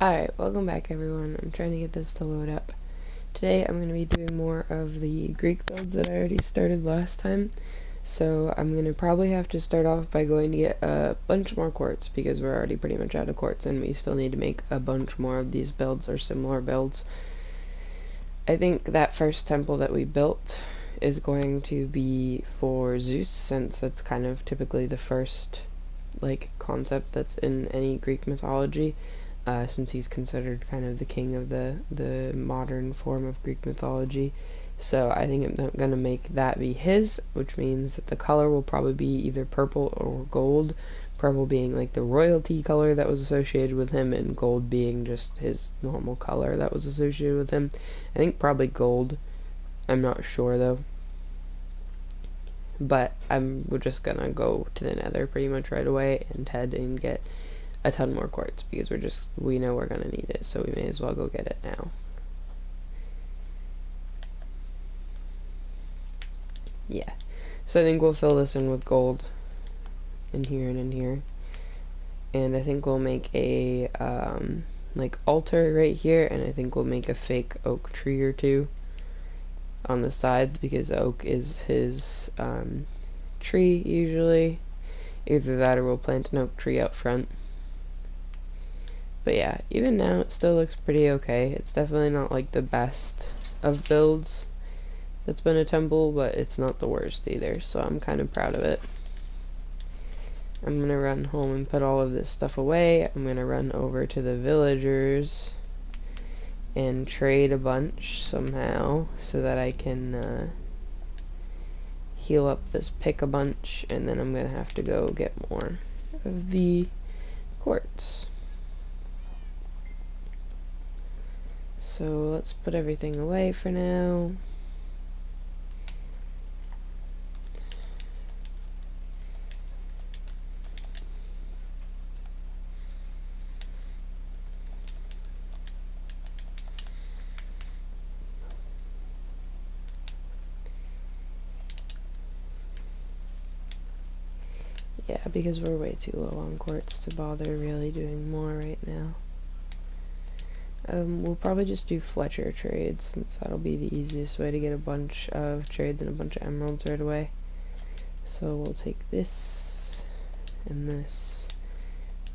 Alright, welcome back everyone. I'm trying to get this to load up. Today I'm going to be doing more of the Greek builds that I already started last time. So I'm going to probably have to start off by going to get a bunch more quartz because we're already pretty much out of quartz and we still need to make a bunch more of these builds or similar builds. I think that first temple that we built is going to be for Zeus, since that's kind of typically the first concept that's in any Greek mythology. Since he's considered kind of the king of the modern form of Greek mythology. So I think I'm going to make that be his, which means that the color will probably be either purple or gold. Purple being like the royalty color that was associated with him, and gold being just his normal color that was associated with him. I think probably gold. I'm not sure though. But we're just gonna go to the nether pretty much right away and head and get a ton more quartz because we know we're gonna need it, so we may as well go get it now. Yeah, so I think we'll fill this in with gold in here and in here, and I think we'll make a altar right here, and I think we'll make a fake oak tree or two on the sides because oak is his tree usually. Either that or we'll plant an oak tree out front. But yeah, even now it still looks pretty okay. It's definitely not like the best of builds that's been a temple, but it's not the worst either, so I'm kind of proud of it. I'm gonna run home and put all of this stuff away. I'm gonna run over to the villagers and trade a bunch somehow so that I can heal up this pick a bunch, and then I'm gonna have to go get more of the quartz. So let's put everything away for now. Yeah, because we're way too low on quartz to bother really doing more right now. We'll probably just do Fletcher trades, since that'll be the easiest way to get a bunch of trades and a bunch of emeralds right away. So we'll take this, and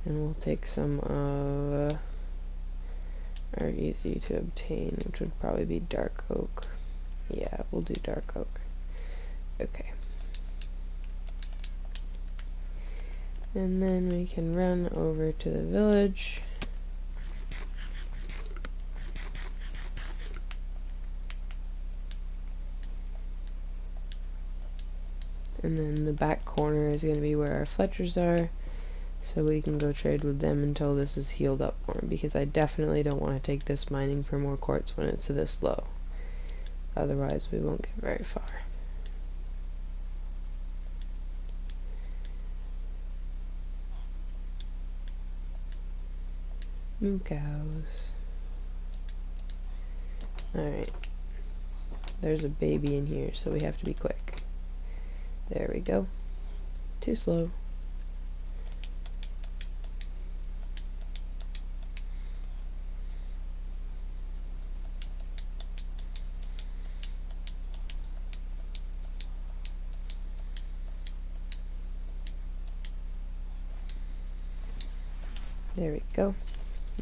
we'll take some of our easy to obtain, which would probably be dark oak. Yeah, we'll do dark oak. Okay. And then we can run over to the village. And then the back corner is going to be where our Fletchers are, so we can go trade with them until this is healed up more, because I definitely don't want to take this mining for more quartz when it's this low. Otherwise we won't get very far. Moo cows. Alright. There's a baby in here, so we have to be quick. There we go. Too slow. There we go.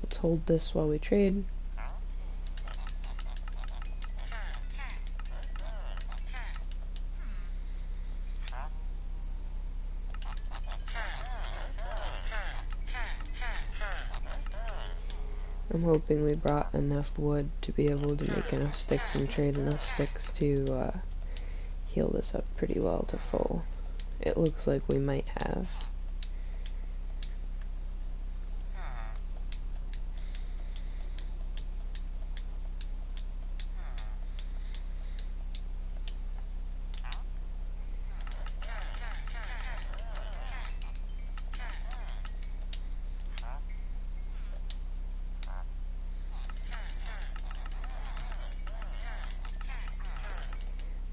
Let's hold this while we trade. I'm hoping we brought enough wood to be able to make enough sticks and trade enough sticks to heal this up pretty well to full. It looks like we might have.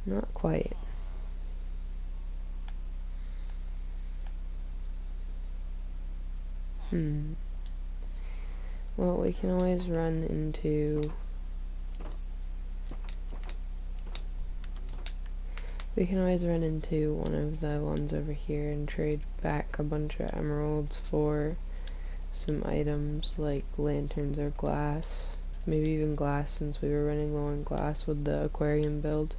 Not quite. Well, we can always run into... We can always run into one of the ones over here and trade back a bunch of emeralds for some items like lanterns or glass. Maybe even glass, since we were running low on glass with the aquarium build.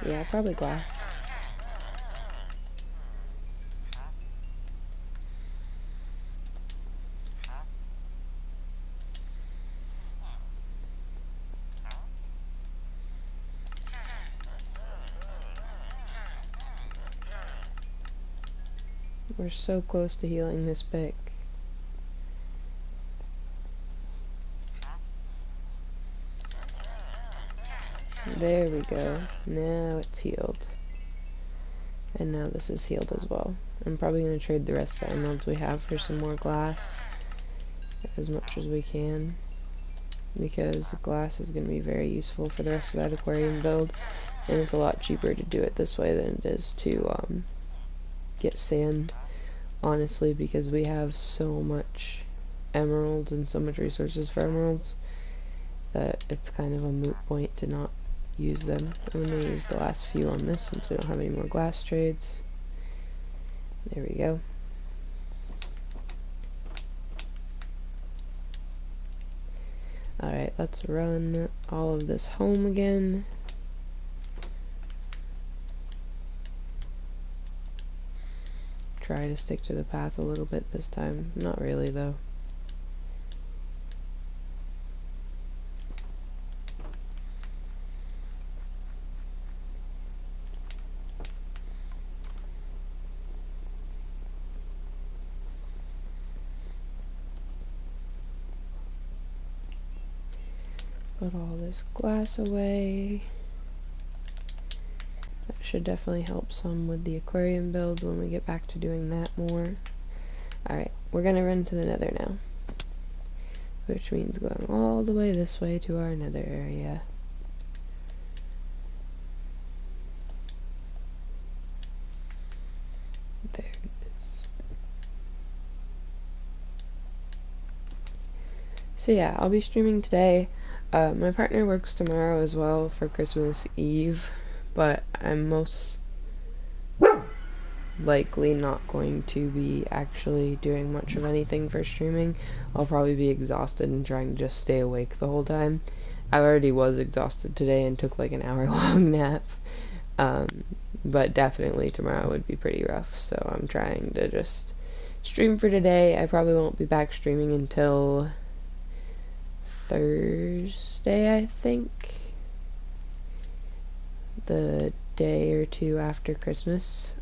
Yeah, probably glass. We're so close to healing this pick. There we go. Now it's healed. And now this is healed as well. I'm probably going to trade the rest of the emeralds we have for some more glass. As much as we can. Because glass is going to be very useful for the rest of that aquarium build. And it's a lot cheaper to do it this way than it is to get sand. Honestly, because we have so much emeralds and so much resources for emeralds that it's kind of a moot point to not use them. I'm going to use the last few on this since we don't have any more glass trades. There we go. Alright, let's run all of this home again. Try to stick to the path a little bit this time. Not really, though. Put all this glass away. That should definitely help some with the aquarium build when we get back to doing that more. Alright, we're gonna run to the nether now. Which means going all the way this way to our nether area. There it is. So yeah, I'll be streaming today. My partner works tomorrow as well for Christmas Eve, but I'm most likely not going to be actually doing much of anything for streaming. I'll probably be exhausted and trying to just stay awake the whole time. I already was exhausted today and took like an hour-long nap, but definitely tomorrow would be pretty rough, so I'm trying to just stream for today. I probably won't be back streaming until Thursday, I think. The day or two after Christmas.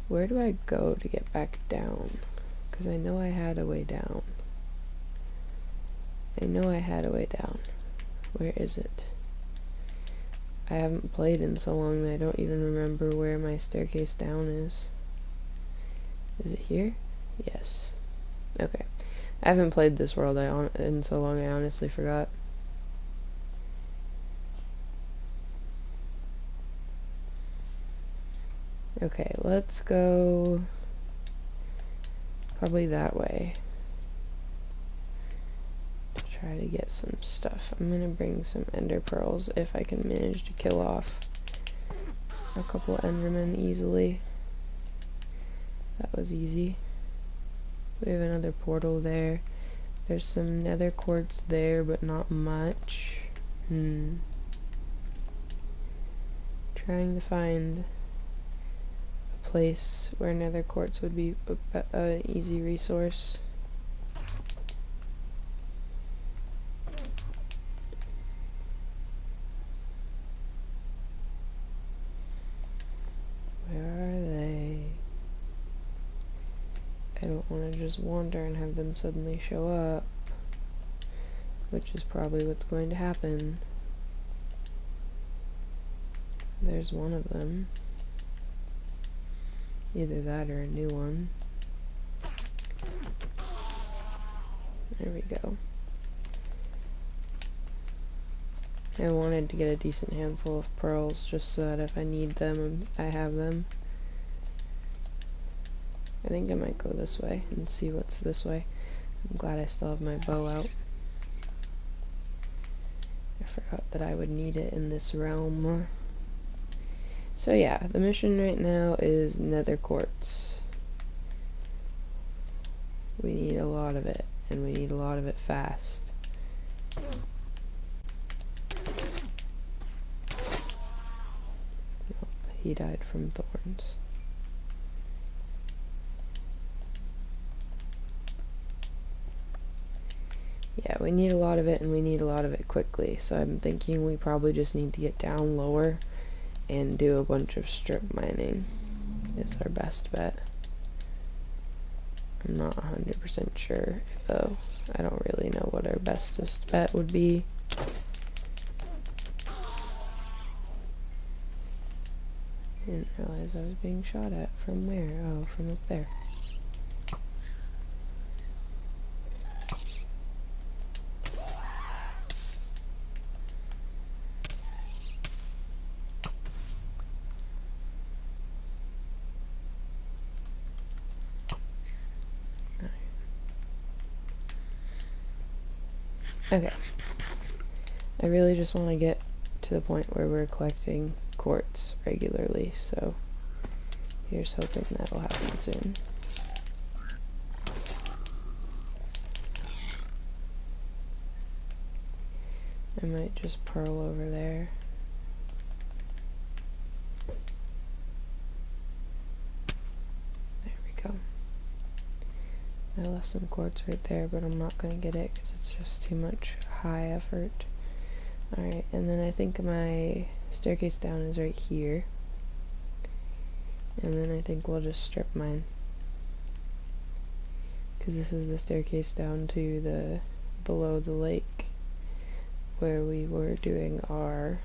Where do I go to get back down? Because I know I had a way down. Where is it? I haven't played in so long that I don't even remember where my staircase down is. Is it here? Yes. Okay. I haven't played this world in so long I honestly forgot. Okay, let's go probably that way. Try to get some stuff. I'm gonna bring some ender pearls if I can manage to kill off a couple endermen easily. That was easy. We have another portal there. There's some nether quartz there, but not much. Trying to find a place where nether quartz would be an easy resource. Where are they? I don't want to just wander and have them suddenly show up, which is probably what's going to happen. There's one of them. Either that or a new one. There we go. I wanted to get a decent handful of pearls just so that if I need them, I have them. I think I might go this way and see what's this way. I'm glad I still have my bow out. I forgot that I would need it in this realm. So yeah, the mission right now is nether quartz. We need a lot of it, and we need a lot of it fast. Oh, he died from thorns. Yeah, we need a lot of it, and we need a lot of it quickly, so I'm thinking we probably just need to get down lower and do a bunch of strip mining is our best bet. I'm not 100% sure, though. I don't really know what our bestest bet would be. Didn't realize I was being shot at. From where? Oh, from up there. Okay. I really just want to get to the point where we're collecting quartz regularly, so here's hoping that will happen soon. I might just pearl over there. There we go. I left some quartz right there, but I'm not going to get it because it's just too much high effort. Alright, and then I think my staircase down is right here. And then I think we'll just strip mine. Because this is the staircase down to the below the lake where we were doing our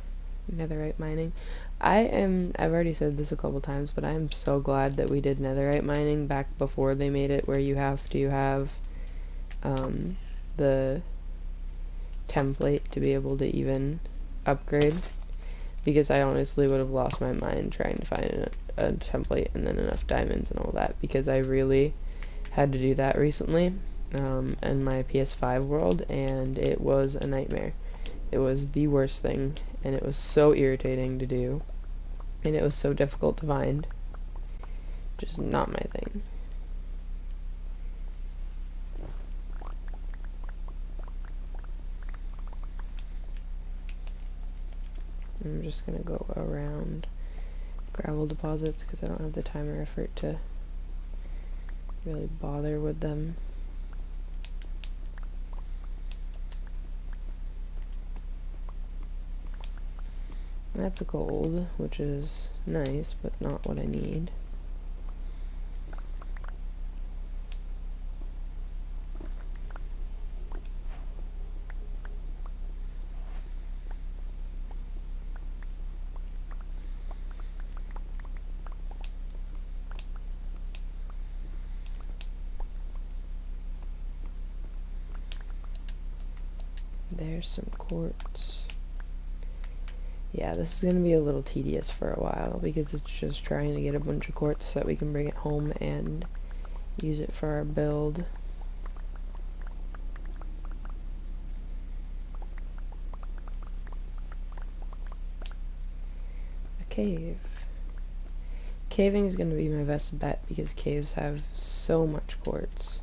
netherite mining. I've already said this a couple times, but I am so glad that we did netherite mining back before they made it where you have to have the template to be able to even upgrade, because I honestly would have lost my mind trying to find a template and then enough diamonds and all that, because I really had to do that recently in my PS5 world, and it was a nightmare. It was the worst thing, and it was so irritating to do, and it was so difficult to find. Just not my thing. I'm just gonna go around gravel deposits because I don't have the time or effort to really bother with them. That's a gold, which is nice, but not what I need. There's some quartz. Yeah, this is going to be a little tedious for a while because it's just trying to get a bunch of quartz so that we can bring it home and use it for our build. A cave. Caving is going to be my best bet because caves have so much quartz.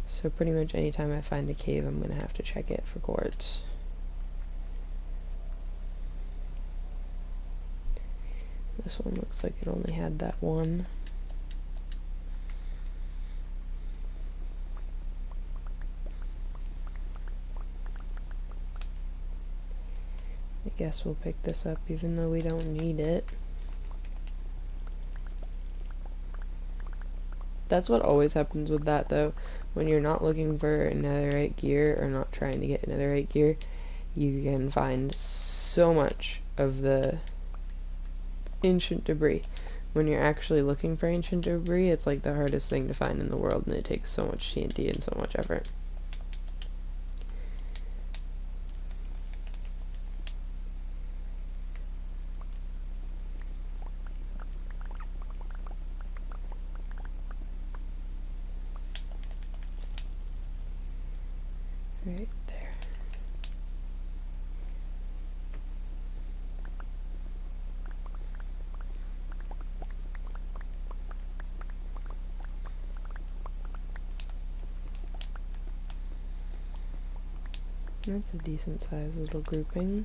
So pretty much anytime I find a cave, I'm going to have to check it for quartz. This one looks like it only had that one. I guess we'll pick this up even though we don't need it. That's what always happens with that though. When you're not looking for netherite gear or not trying to get netherite gear, you can find so much of the ancient debris. When you're actually looking for ancient debris, it's like the hardest thing to find in the world, and it takes so much TNT and so much effort. Right there. That's a decent sized little grouping.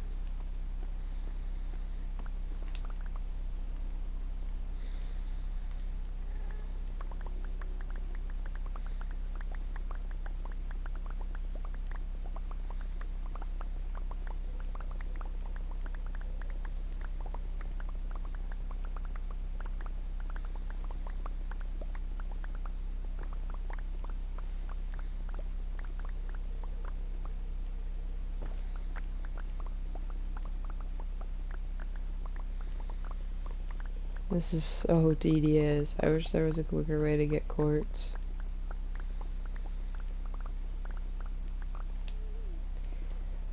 This is so tedious. I wish there was a quicker way to get quartz.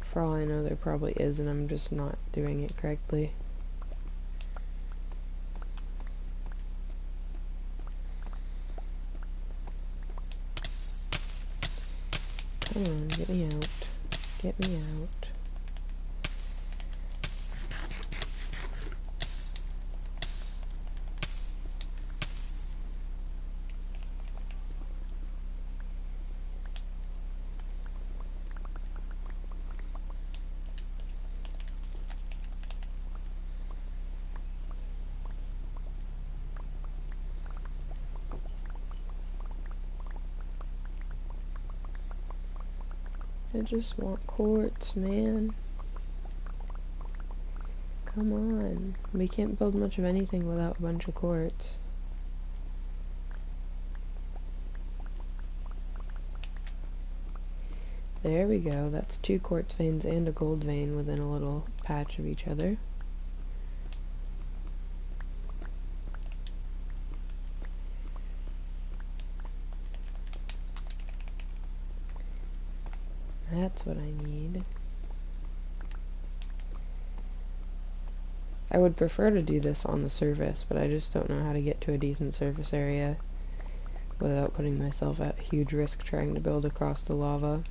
For all I know, there probably is, and I'm just not doing it correctly. Come on, get me out. Get me out. I just want quartz, man. Come on. We can't build much of anything without a bunch of quartz. There we go. That's 2 quartz veins and a gold vein within a little patch of each other. That's what I need. I would prefer to do this on the surface, but I just don't know how to get to a decent surface area without putting myself at huge risk trying to build across the lava.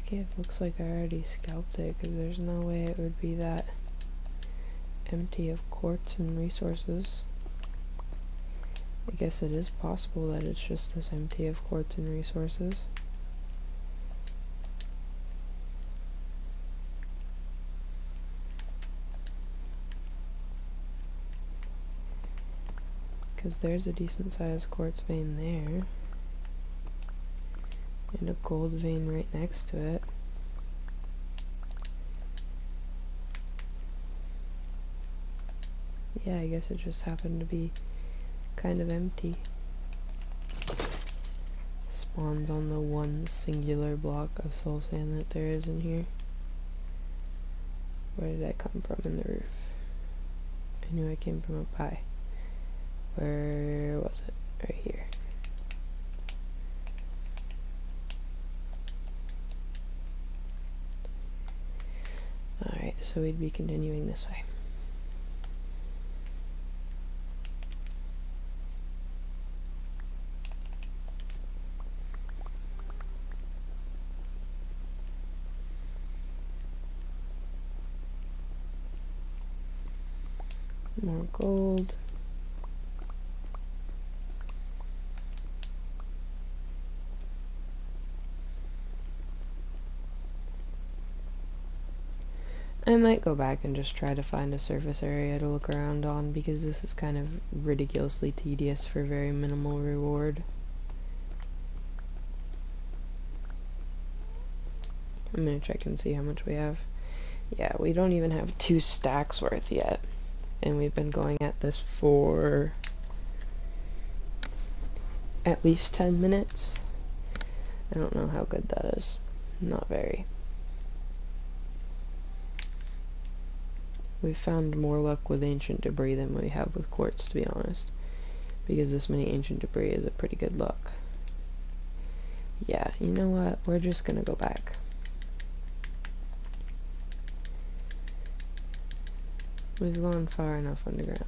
Cave looks like I already scalped it, because there's no way it would be that empty of quartz and resources. I guess it is possible that it's just this empty of quartz and resources. Because there's a decent sized quartz vein there. And a gold vein right next to it. Yeah, I guess it just happened to be kind of empty. Spawns on the one singular block of soul sand that there is in here. Where did I come from in the roof? I knew I came from up high. Where was it? Right here. Alright, so we'd be continuing this way. More gold. I might go back and just try to find a surface area to look around on, because this is kind of ridiculously tedious for very minimal reward. I'm gonna check and see how much we have. Yeah, we don't even have 2 stacks worth yet. And we've been going at this for at least 10 minutes. I don't know how good that is. Not very. We've found more luck with ancient debris than we have with quartz, to be honest. Because this many ancient debris is a pretty good luck. Yeah, you know what? We're just gonna go back. We've gone far enough underground.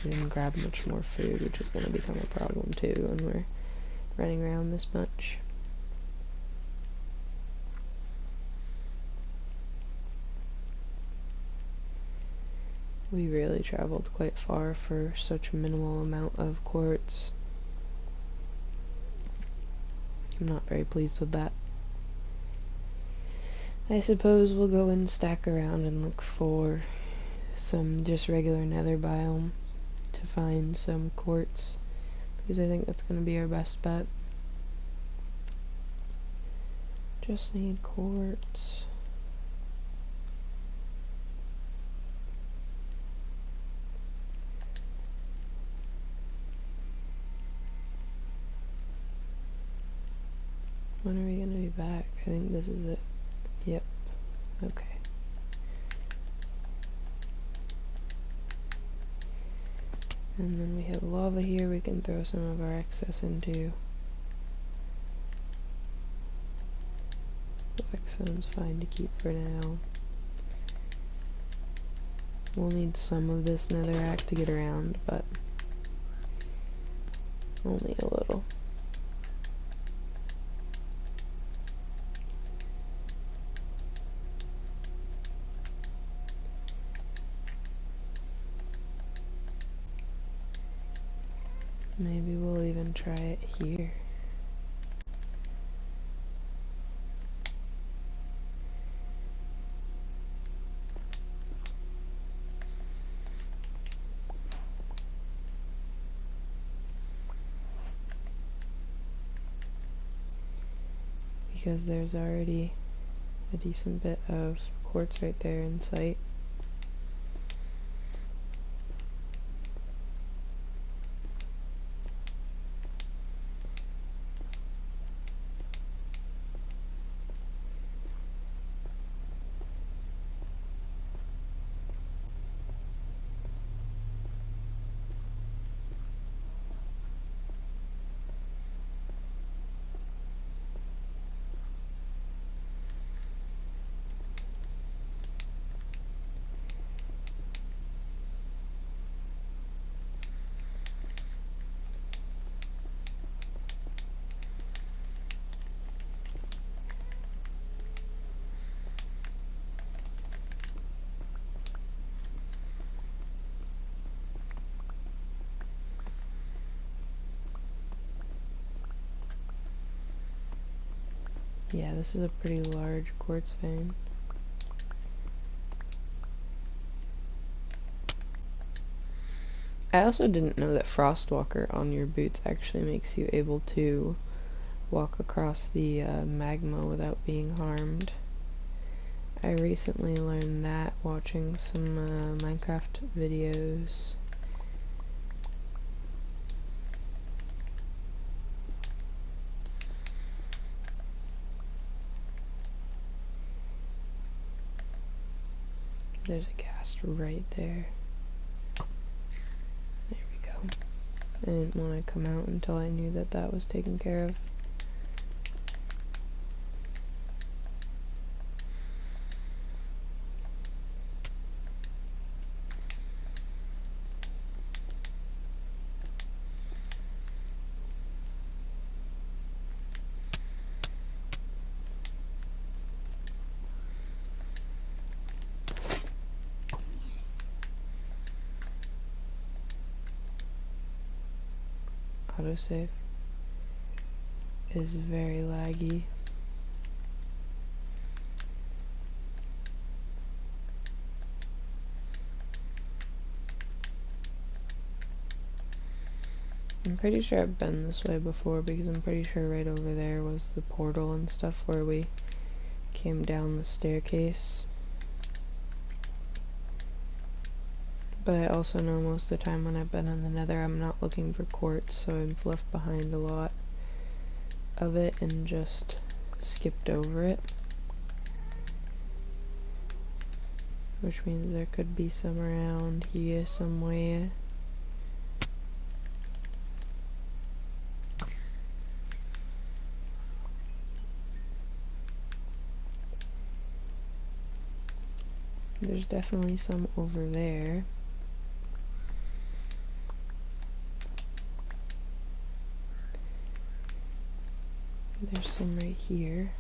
I didn't grab much more food, which is going to become a problem too when we're running around this much. We really traveled quite far for such a minimal amount of quartz. I'm not very pleased with that. I suppose we'll go and stack around and look for some just regular nether biome to find some quartz, because I think that's going to be our best bet. Just need quartz. When are we going to be back? I think this is it. Yep. Okay. And then we have lava here we can throw some of our excess into. Blackstone's fine to keep for now. We'll need some of this netherrack to get around, but only a little. Maybe we'll even try it here. Because there's already a decent bit of quartz right there in sight. Yeah, this is a pretty large quartz vein. I also didn't know that Frostwalker on your boots actually makes you able to walk across the magma without being harmed. I recently learned that watching some Minecraft videos. There's a ghast right there. There we go. I didn't want to come out until I knew that that was taken care of. autosave is very laggy. I'm pretty sure I've been this way before because I'm pretty sure right over there was the portal and stuff where we came down the staircase. But I also know most of the time when I've been in the Nether I'm not looking for quartz, so I've left behind a lot of it and just skipped over it. Which means there could be some around here somewhere. There's definitely some over there. There's some right here,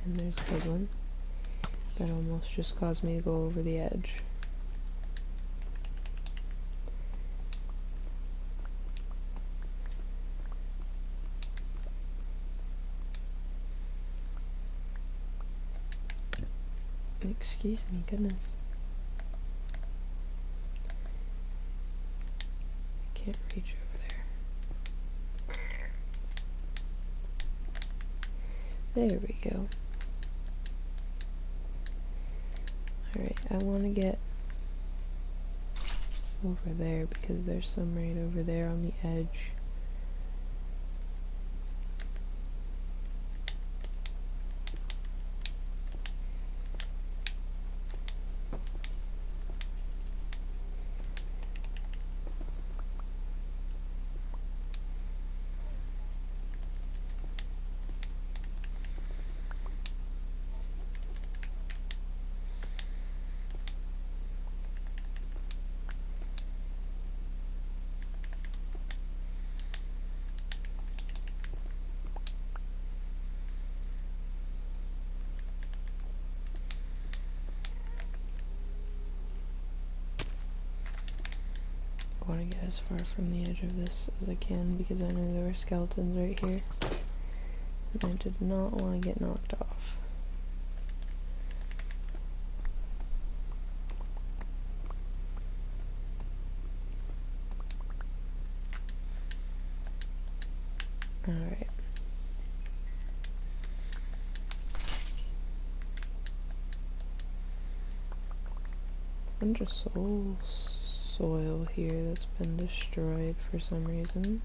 and there's a big one. That almost just caused me to go over the edge. Excuse me, goodness. I can't reach over there. There we go. Alright, I want to get over there because there's some right over there on the edge. I want to get as far from the edge of this as I can because I know there were skeletons right here. And I did not want to get knocked off. Alright. Bunch of soil here that's been destroyed for some reason.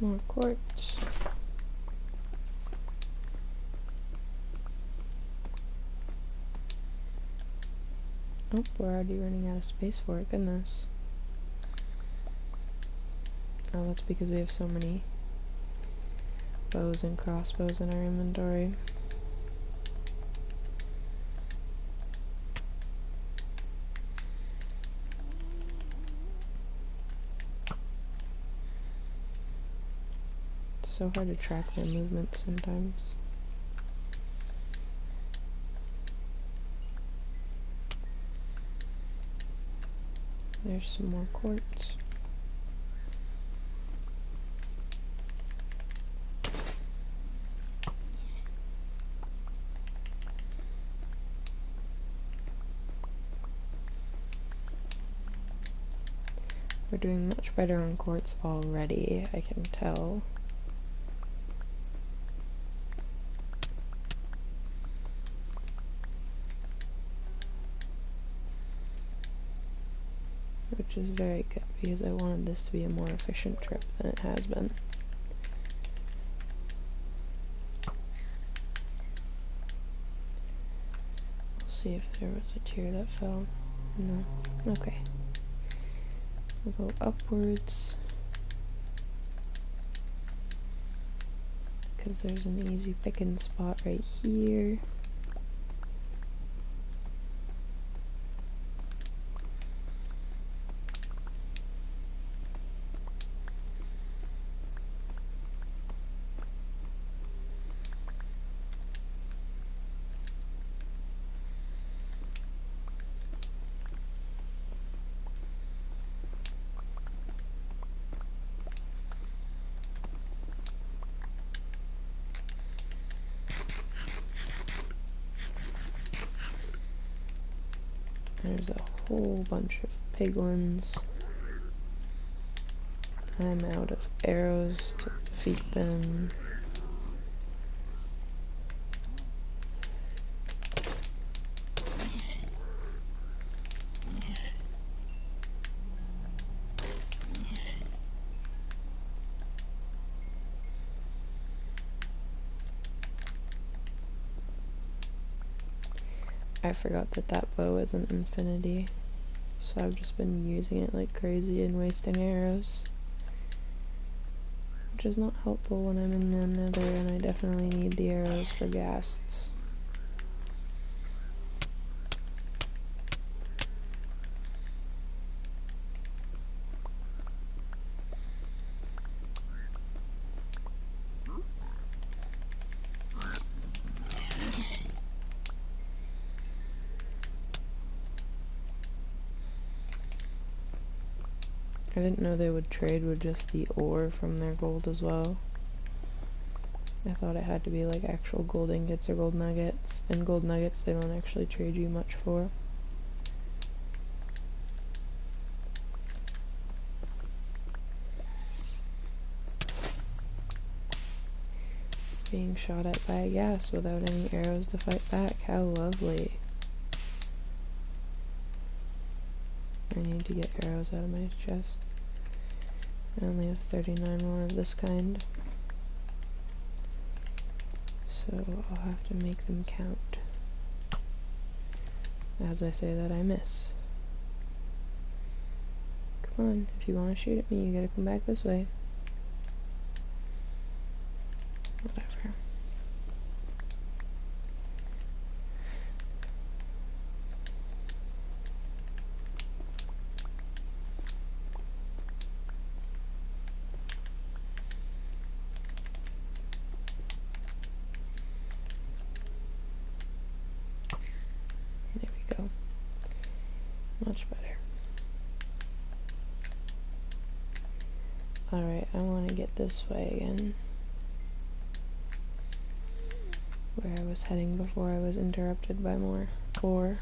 More quartz. Oh, we're already running out of space for it, goodness. Oh, that's because we have so many bows and crossbows in our inventory. It's so hard to track my movements sometimes. There's some more quartz. We're doing much better on quartz already, I can tell. Which is very good, because I wanted this to be a more efficient trip than it has been. We'll see if there was a tier that fell. No. Okay. We'll go upwards, because there's an easy picking spot right here. There's a whole bunch of piglins. I'm out of arrows to defeat them. I forgot that that bow is an infinity, so I've just been using it like crazy and wasting arrows, which is not helpful when I'm in the nether and I definitely need the arrows for ghasts. I didn't know they would trade with just the ore from their gold as well. I thought it had to be like actual gold ingots or gold nuggets, and gold nuggets they don't actually trade you much for. Being shot at by a ghast without any arrows to fight back, how lovely. I need to get arrows out of my chest. I only have 39 more of this kind, so I'll have to make them count. As I say that, I miss. Come on, if you want to shoot at me, you gotta come back this way. Whatever. There we go. Much better. Alright, I want to get this way again. Where I was heading before I was interrupted by more ore.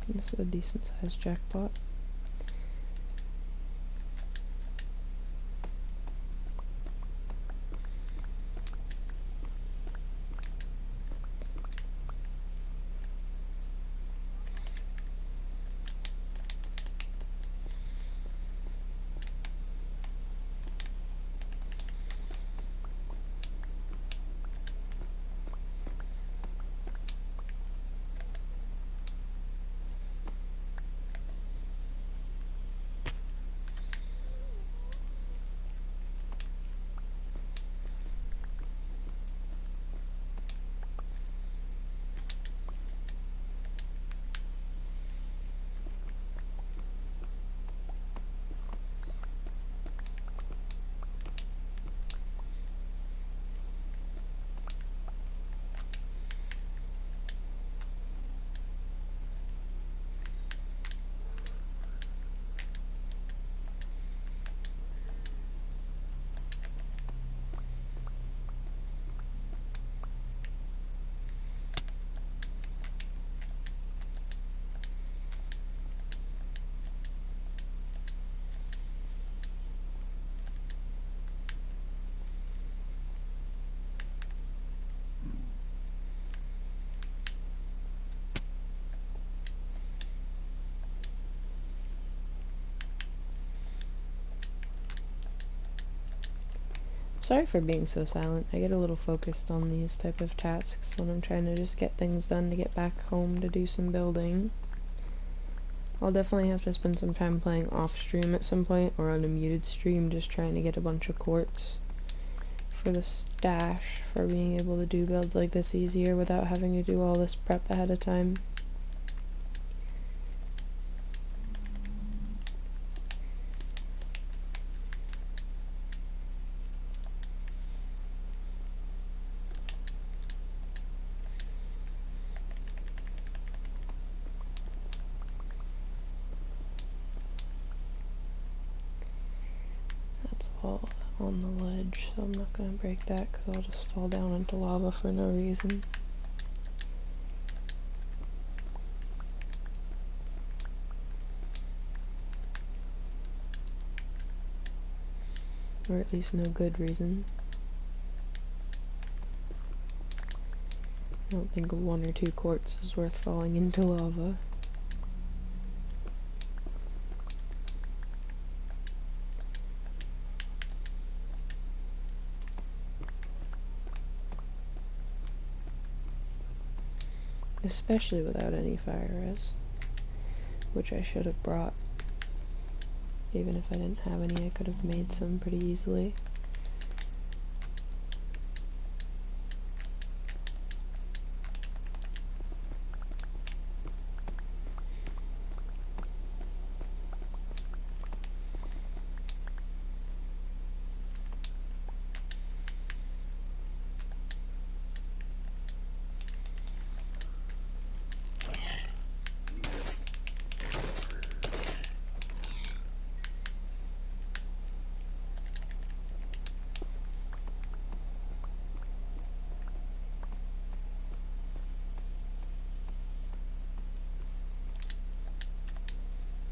This is a decent sized jackpot. Sorry for being so silent. I get a little focused on these type of tasks when I'm trying to just get things done to get back home to do some building. I'll definitely have to spend some time playing off stream at some point, or on a muted stream, just trying to get a bunch of quartz for the stash, for being able to do builds like this easier without having to do all this prep ahead of time. That's all on the ledge, so I'm not going to break that because I'll just fall down into lava for no reason. Or at least no good reason. I don't think 1 or 2 quartz is worth falling into lava. Especially without any fire res, which I should have brought. Even if I didn't have any, I could have made some pretty easily.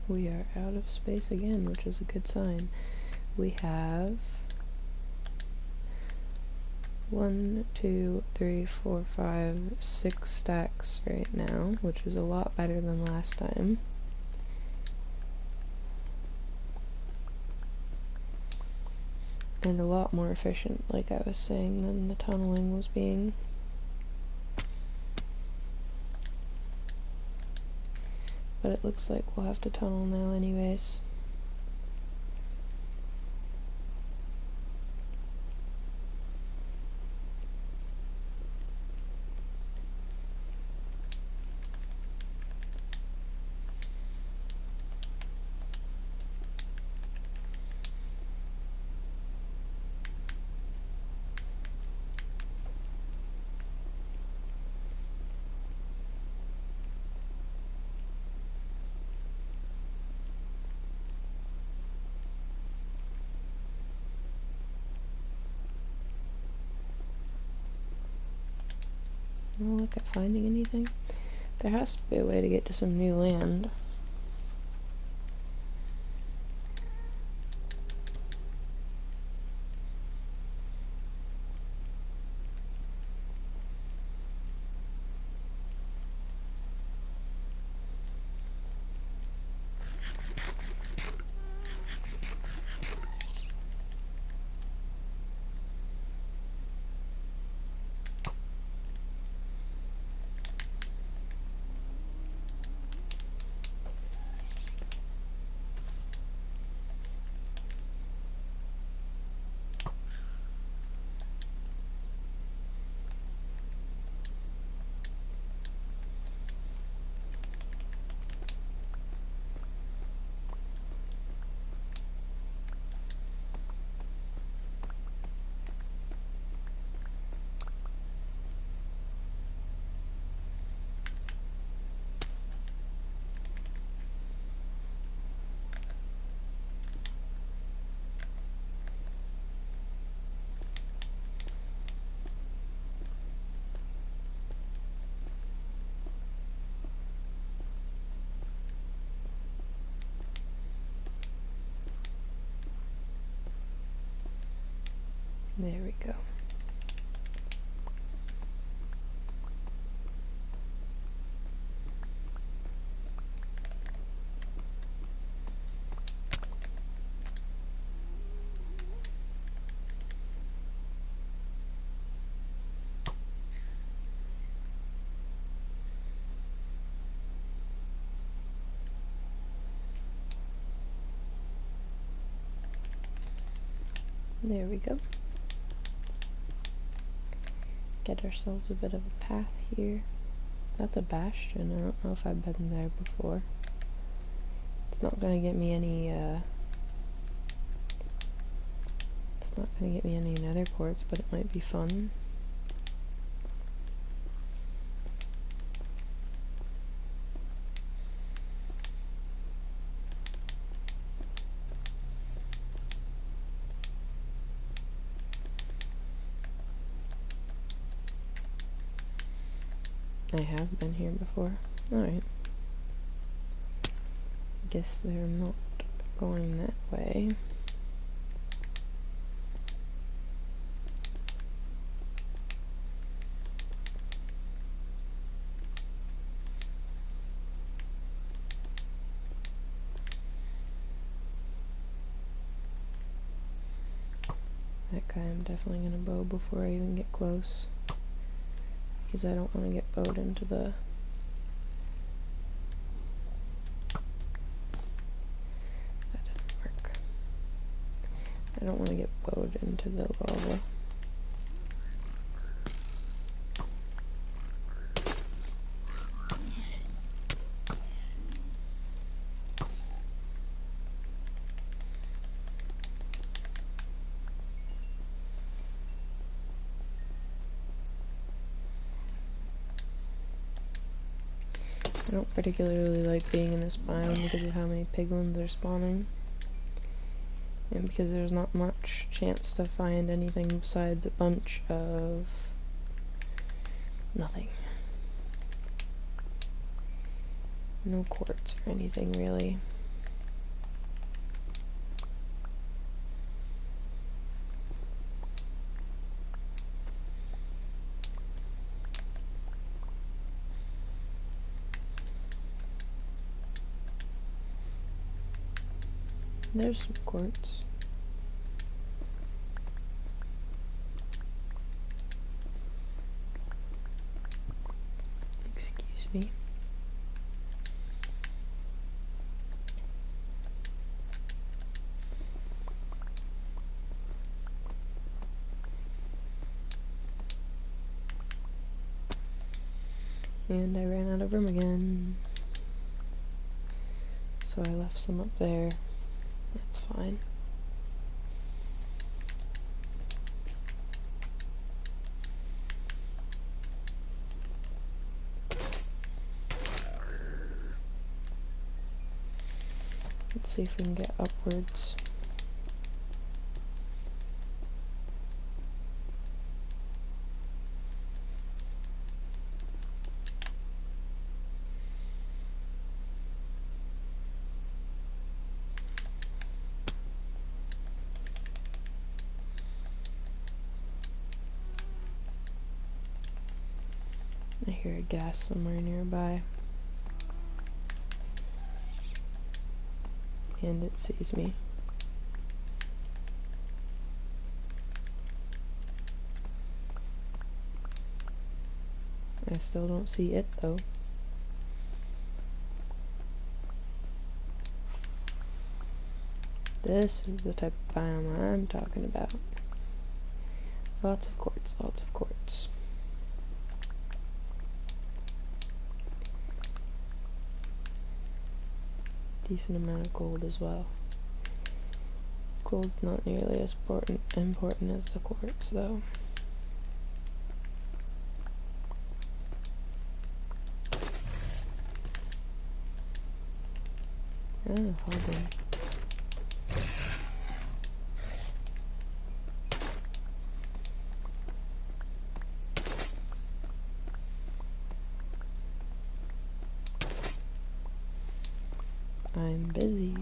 We are out of space again, which is a good sign. We have 1, 2, 3, 4, 5, 6 stacks right now, which is a lot better than last time. And a lot more efficient, like I was saying, than the tunneling was being. But it looks like we'll have to tunnel now anyways. I'll look at finding anything. There has to be a way to get to some new land. There we go. There we go. Get ourselves a bit of a path here. That's a bastion. I don't know if I've been there before. It's not gonna get me any, it's not gonna get me any nether quartz, but it might be fun. I have been here before. Alright. Guess they're not going that way. That guy I'm definitely gonna bow before I even get close, because I don't want to get bowed into the... That didn't work. I don't want to get bowed into the lava. I don't particularly like being in this biome because of how many piglins are spawning, and because there's not much chance to find anything besides a bunch of nothing. No quartz or anything really. There's some quartz. Excuse me. And I ran out of room again. So I left some up there. That's fine. Let's see if we can get upwards. I hear a gas somewhere nearby. And it sees me. I still don't see it though. This is the type of biome I'm talking about. Lots of quartz, lots of quartz. Decent amount of gold as well. Gold's not nearly as important as the quartz though. Ah, hogging. I'm busy.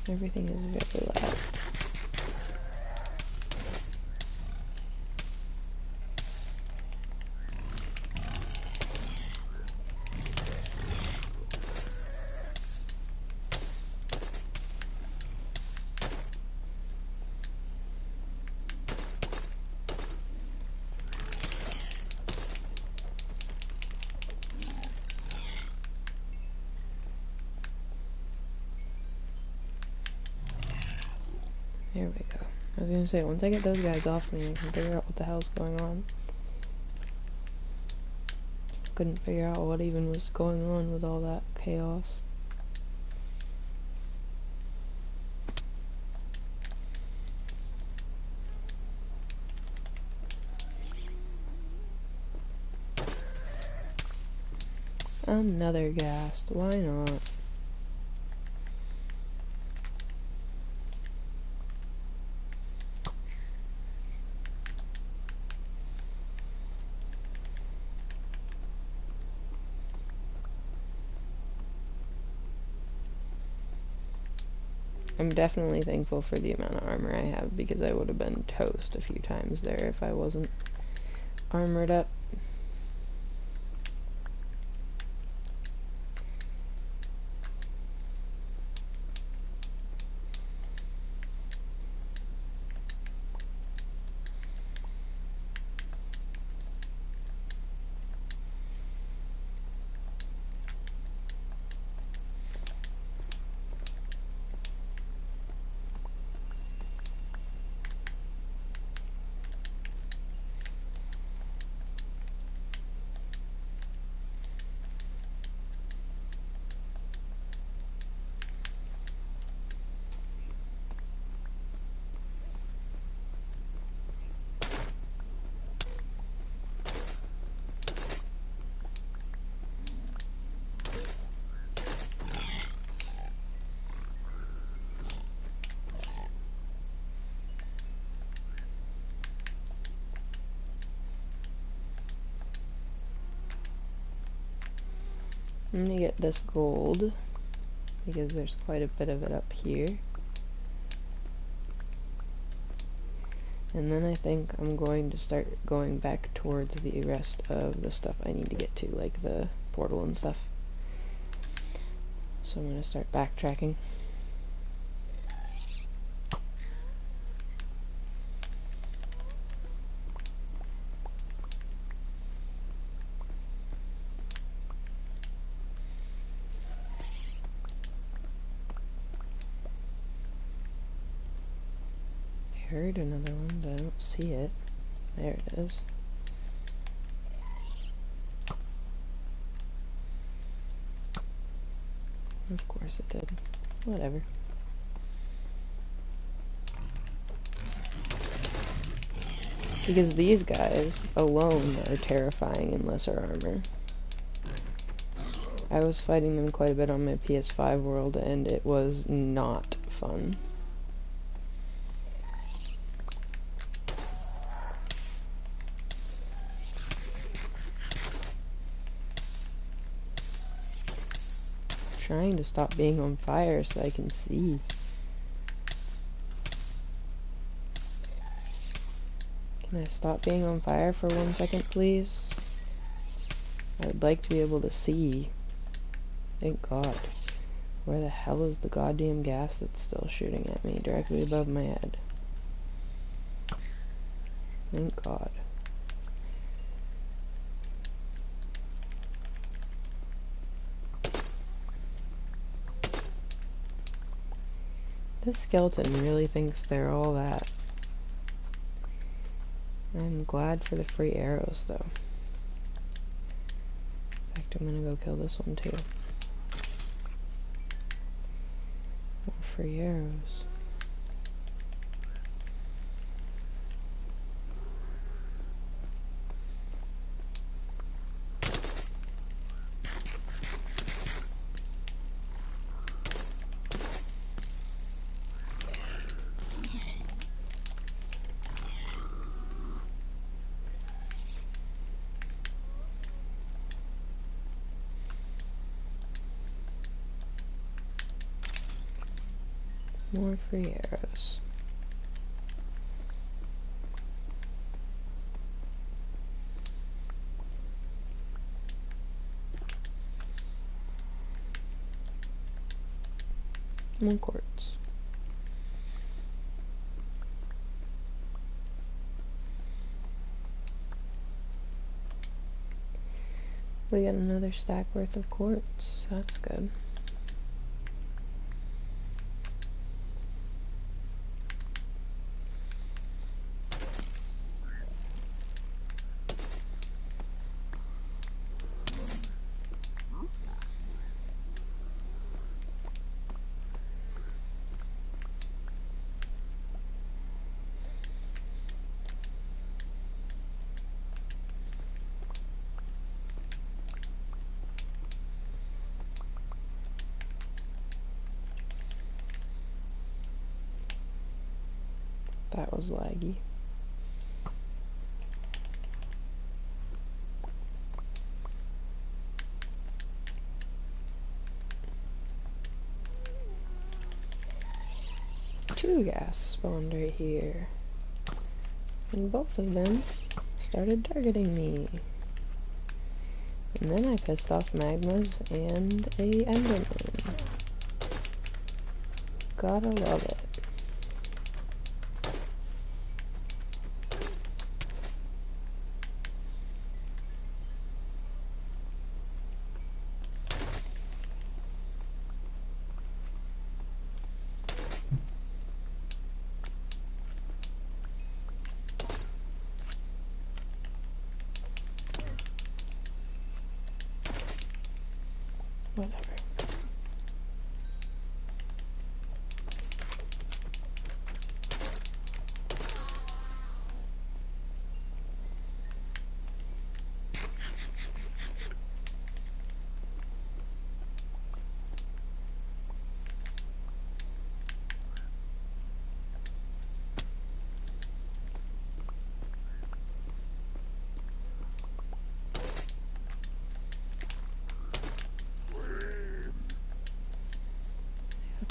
Everything is very loud. I was gonna say, once I get those guys off me, I can figure out what the hell's going on. Couldn't figure out what even was going on with all that chaos. Another ghast, why not? I'm definitely thankful for the amount of armor I have, because I would have been toast a few times there if I wasn't armored up. I'm gonna get this gold, because there's quite a bit of it up here. And then I think I'm going to start going back towards the rest of the stuff I need to get to, like the portal and stuff. So I'm gonna start backtracking. I heard another one, but I don't see it. There it is. Of course it did. Whatever. Because these guys alone are terrifying in lesser armor. I was fighting them quite a bit on my PS5 world, and it was not fun. Trying to stop being on fire so I can see. Can I stop being on fire for 1 second, please? I would like to be able to see. Thank God. Where the hell is the goddamn gas that's still shooting at me directly above my head? Thank God. This skeleton really thinks they're all that. I'm glad for the free arrows, though. In fact, I'm gonna go kill this one, too. More free arrows. More free arrows. More quartz. We got another stack worth of quartz. That's good. That was laggy. Two gas spawned right here. And both of them started targeting me. And then I pissed off magmas and a enderman. Gotta love it. Whatever.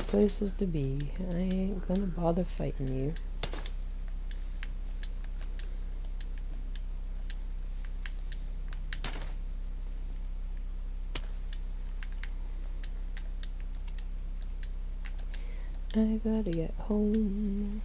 Places to be. I ain't gonna bother fighting you. I gotta get home.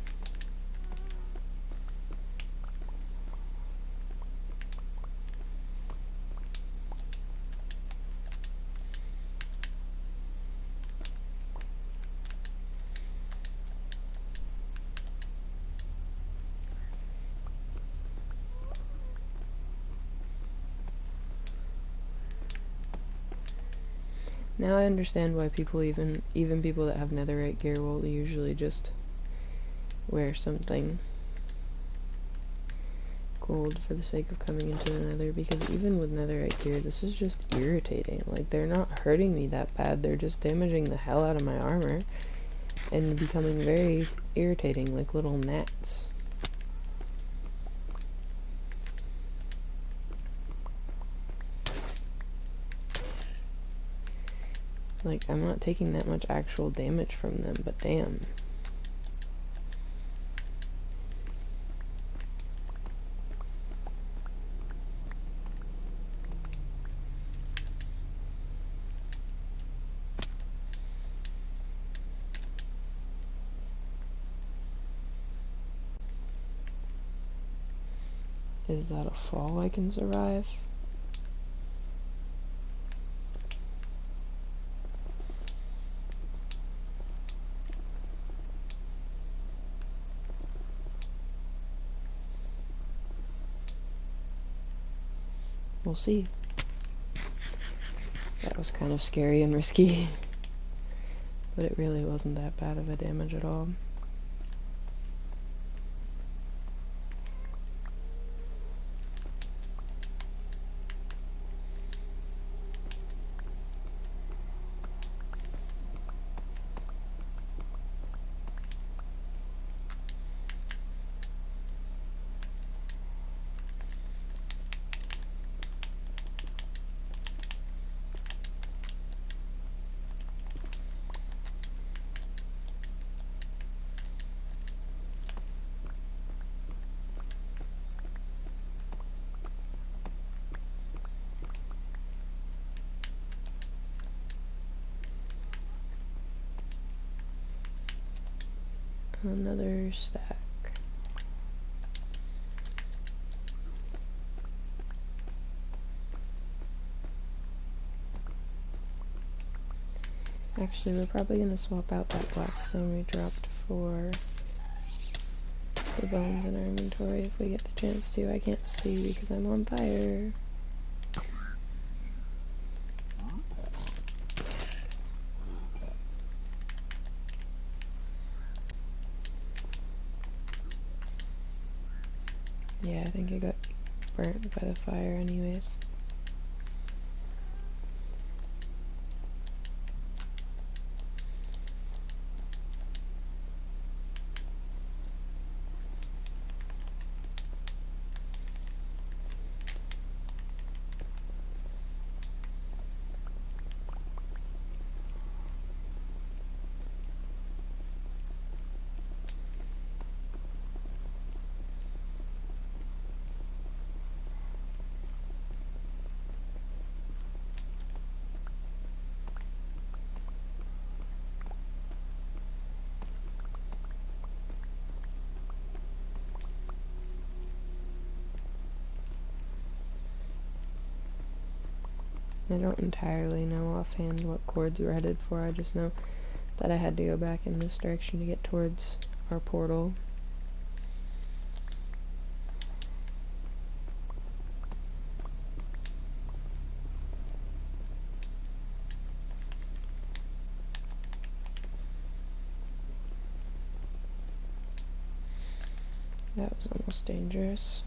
Now I understand why people, even people that have netherite gear, will usually just wear something gold for the sake of coming into the nether, because even with netherite gear, this is just irritating. Like, they're not hurting me that bad, they're just damaging the hell out of my armor and becoming very irritating, like little gnats. Like, I'm not taking that much actual damage from them, but damn. Is that a fall I can survive? We'll see. That was kind of scary and risky, but it really wasn't that bad of a damage at all. Another stack. Actually, we're probably going to swap out that blackstone we dropped for the bones in our inventory if we get the chance to. I can't see because I'm on fire. Yeah, I think it got burnt by the fire anyways. I don't entirely know offhand what chords we're headed for. I just know that I had to go back in this direction to get towards our portal. That was almost dangerous.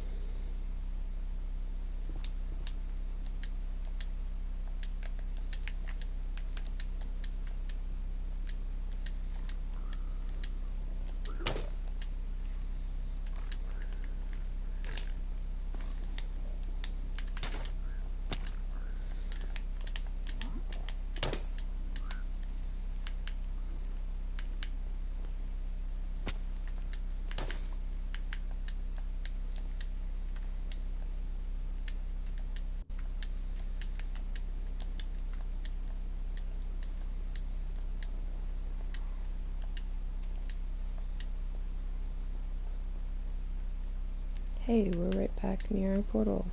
Hey, we're right back near our portal.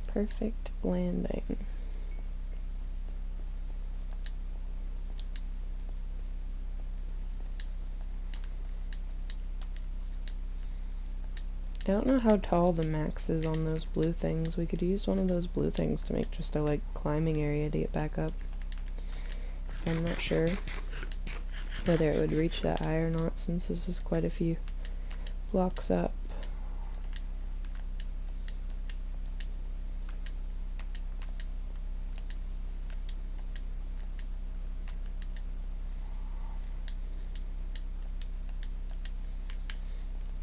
Perfect landing. I don't know how tall the max is on those blue things. We could use one of those blue things to make just a, like, climbing area to get back up. I'm not sure whether it would reach that high or not, since this is quite a few blocks up.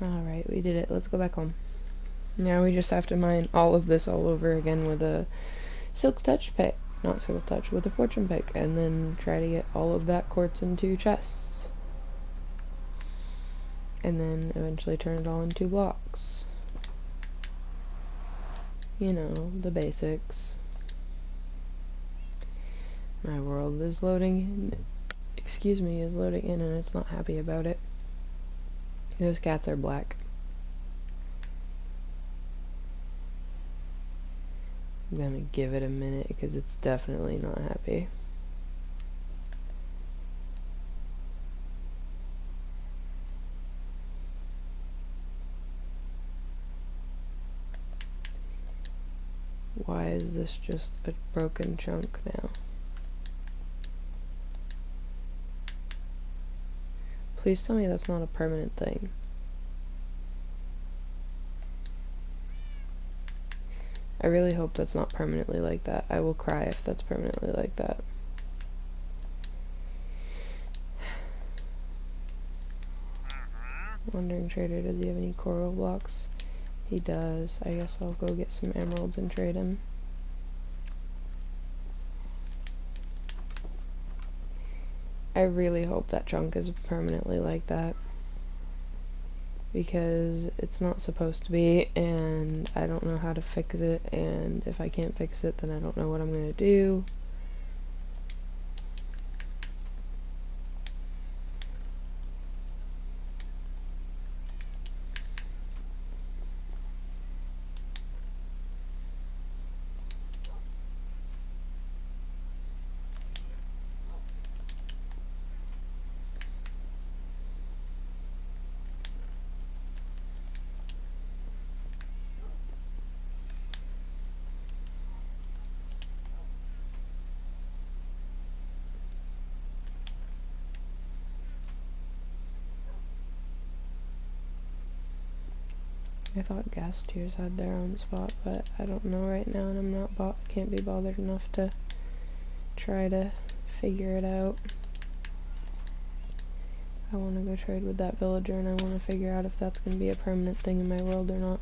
Alright, we did it. Let's go back home. Now we just have to mine all of this all over again with a silk touch pick. Not silk touch, with a fortune pick. And then try to get all of that quartz into chests. And then eventually turn it all into blocks. You know, the basics. My world is loading in. Excuse me, is loading in and it's not happy about it. Those cats are black. I'm gonna give it a minute because it's definitely not happy. Why is this just a broken chunk now? Please tell me that's not a permanent thing. I really hope that's not permanently like that. I will cry if that's permanently like that. Wandering trader, does he have any coral blocks? He does. I guess I'll go get some emeralds and trade him. I really hope that chunk is permanently like that, because it's not supposed to be, and I don't know how to fix it, and if I can't fix it, then I don't know what I'm gonna do. I thought gas tiers had their own spot, but I don't know right now, and I'm not can't be bothered enough to try to figure it out. I want to go trade with that villager, and I want to figure out if that's going to be a permanent thing in my world or not.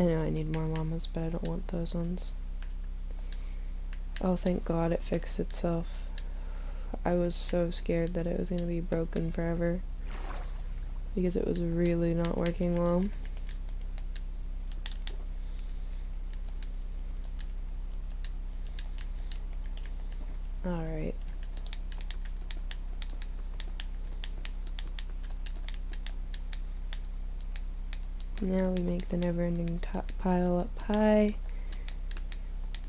I know I need more llamas, but I don't want those ones. Oh, thank God it fixed itself. I was so scared that it was going to be broken forever because it was really not working well. Alright. Now we make the never-ending pile up high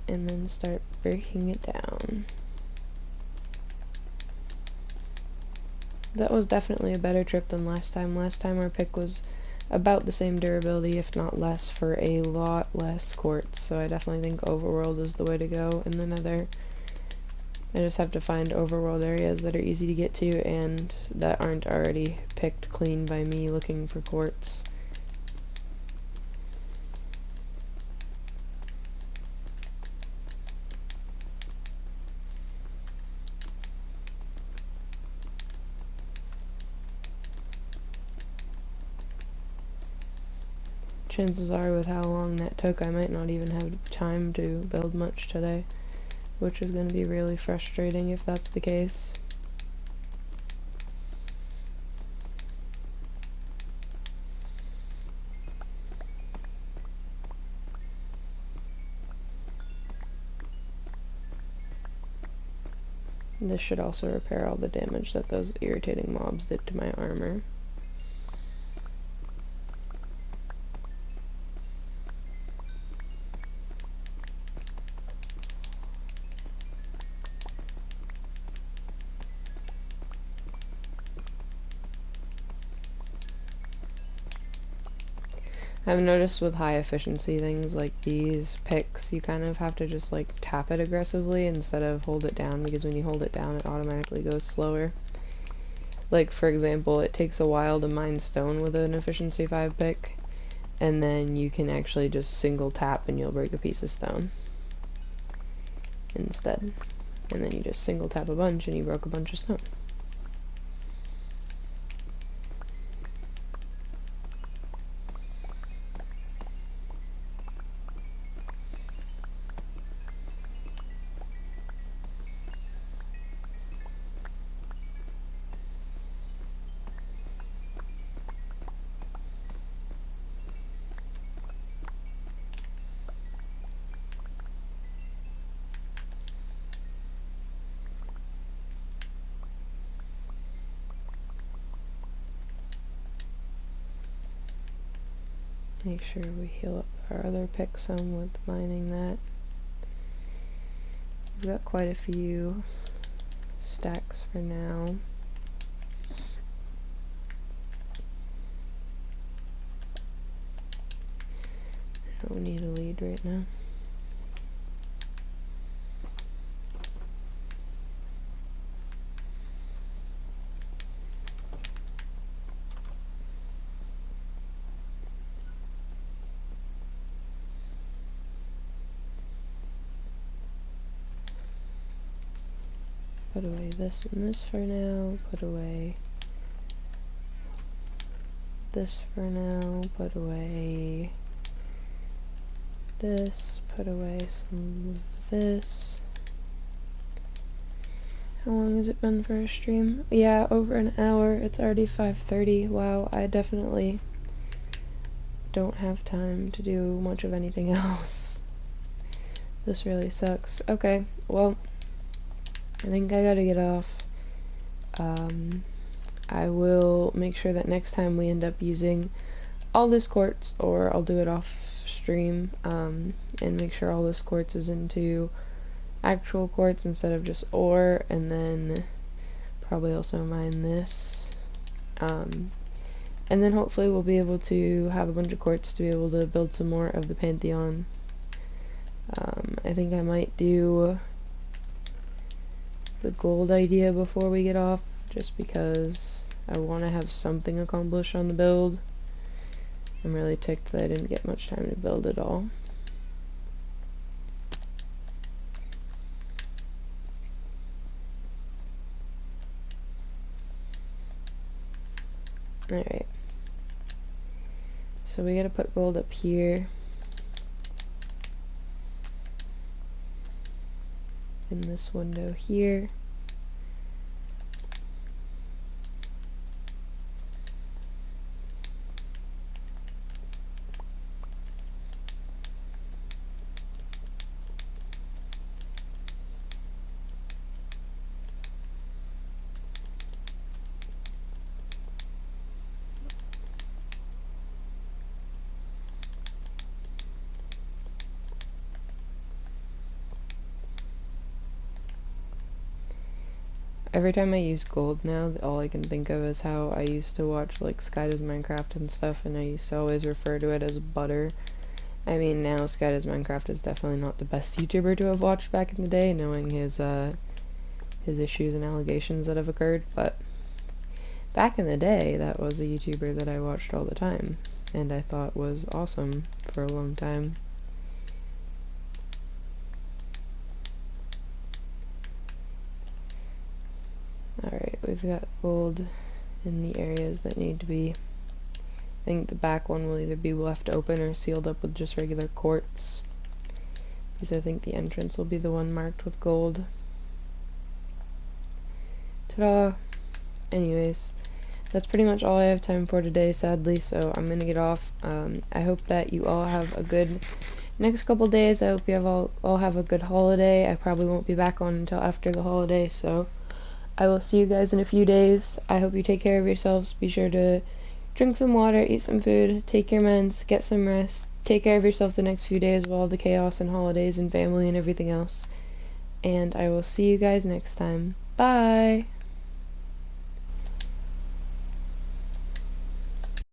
and then start breaking it down. That was definitely a better trip than last time. Last time our pick was about the same durability, if not less, for a lot less quartz. So I definitely think overworld is the way to go in the nether. I just have to find overworld areas that are easy to get to and that aren't already picked clean by me looking for quartz. Chances are, with how long that took, I might not even have time to build much today, which is going to be really frustrating if that's the case. This should also repair all the damage that those irritating mobs did to my armor. I've noticed with high efficiency things like these picks, you kind of have to just like tap it aggressively instead of hold it down, because when you hold it down it automatically goes slower. Like, for example, it takes a while to mine stone with an efficiency 5 pick, and then you can actually just single tap and you'll break a piece of stone instead. And then you just single tap a bunch and you broke a bunch of stone. Make sure we heal up our other pick some with mining that. We've got quite a few stacks for now. I don't need a lead right now. Put away this and this for now, put away this for now, put away this, put away some of this. How long has it been for a stream? Yeah, over an hour. It's already 5:30. Wow, I definitely don't have time to do much of anything else. This really sucks. Okay, well, I think I gotta get off. I will make sure that next time we end up using all this quartz, or I'll do it off stream, and make sure all this quartz is into actual quartz instead of just ore, and then probably also mine this. And then hopefully we'll be able to have a bunch of quartz to be able to build some more of the Pantheon. I think I might do the gold idea before we get off, just because I want to have something accomplished on the build. I'm really ticked that I didn't get much time to build at all. Alright. So we gotta put gold up here. In this window here. every time I use gold now, all I can think of is how I used to watch like Sky Does Minecraft and stuff, and I used to always refer to it as butter. I mean, now Sky Does Minecraft is definitely not the best YouTuber to have watched back in the day, knowing his issues and allegations that have occurred, but back in the day, that was a YouTuber that I watched all the time, and I thought was awesome for a long time. Alright, we've got gold in the areas that need to be. I think the back one will either be left open or sealed up with just regular quartz, because I think the entrance will be the one marked with gold. Ta-da! Anyways, that's pretty much all I have time for today, sadly, so I'm gonna get off. I hope that you all have a good next couple days. I hope you have all have a good holiday. I probably won't be back on until after the holiday, so I will see you guys in a few days. I hope you take care of yourselves. Be sure to drink some water, eat some food, take your meds, get some rest, take care of yourself the next few days with all the chaos and holidays and family and everything else. And I will see you guys next time. Bye!